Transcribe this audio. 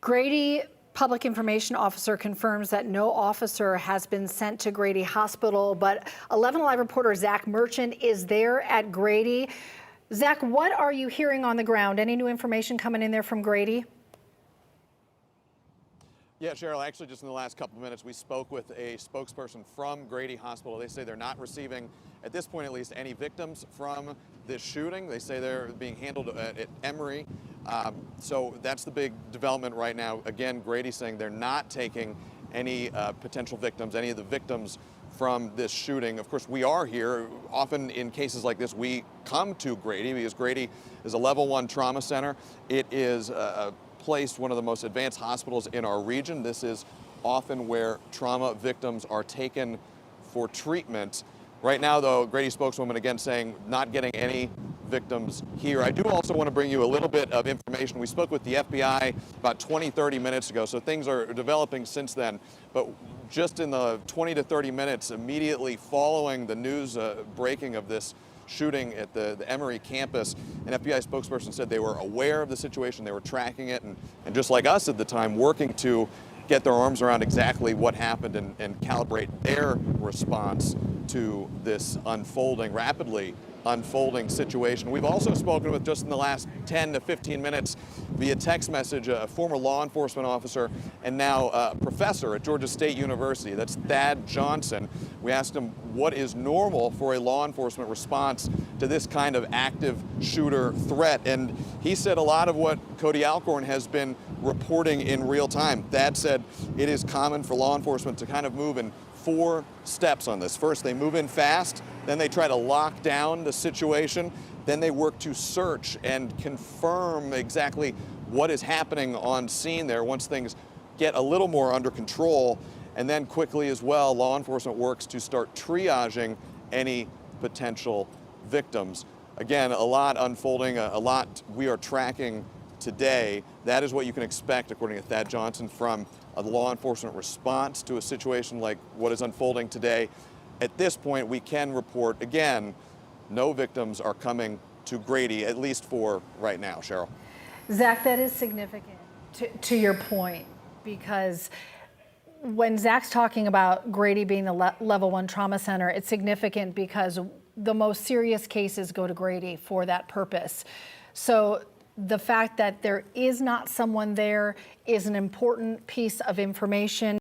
Grady Public Information Officer confirms that no officer has been sent to Grady Hospital, but 11 Alive reporter Zach Merchant is there at Grady. Zach, what are you hearing on the ground? Any new information coming in there from Grady? Yeah, Cheryl, actually just in the last couple of minutes, we spoke with a spokesperson from Grady Hospital. They say they're not receiving, at this point at least, any victims from this shooting. They say they're being handled at Emory. So that's the big development right now. Again, Grady saying they're not taking any potential victims, any of the victims from this shooting. Of course, we are here. Often in cases like this, we come to Grady because Grady is a level 1 trauma center. It is one of the most advanced hospitals in our region. This is often where trauma victims are taken for treatment. Right now, though, Grady spokeswoman again saying not getting any victims here. I do also want to bring you a little bit of information. We spoke with the FBI about 20-30 minutes ago, so things are developing since then. But just in the 20 to 30 minutes immediately following the news breaking of this shooting at the Emory campus, an FBI spokesperson said they were aware of the situation, they were tracking it, and just like us at the time, working to get their arms around exactly what happened and calibrate their response to this rapidly unfolding situation. We've also spoken with, just in the last 10 to 15 minutes via text message, a former law enforcement officer and now a professor at Georgia State University. That's Thad Johnson. We asked him what is normal for a law enforcement response to this kind of active shooter threat. And he said a lot of what Cody Alcorn has been reporting in real time. Thad said it is common for law enforcement to kind of move in 4 steps on this. First, they move in fast, then they try to lock down the situation, then they work to search and confirm exactly what is happening on scene there once things get a little more under control. And then quickly as well, law enforcement works to start triaging any potential victims. Again, a lot unfolding, a lot we are tracking today. That is what you can expect, according to Thad Johnson, from a law enforcement response to a situation like what is unfolding today. At this point, we can report, again, no victims are coming to Grady, at least for right now. Cheryl. Zach, that is significant to your point, because when Zach's talking about Grady being the level 1 trauma center, it's significant because the most serious cases go to Grady for that purpose. So the fact that there is not someone there is an important piece of information.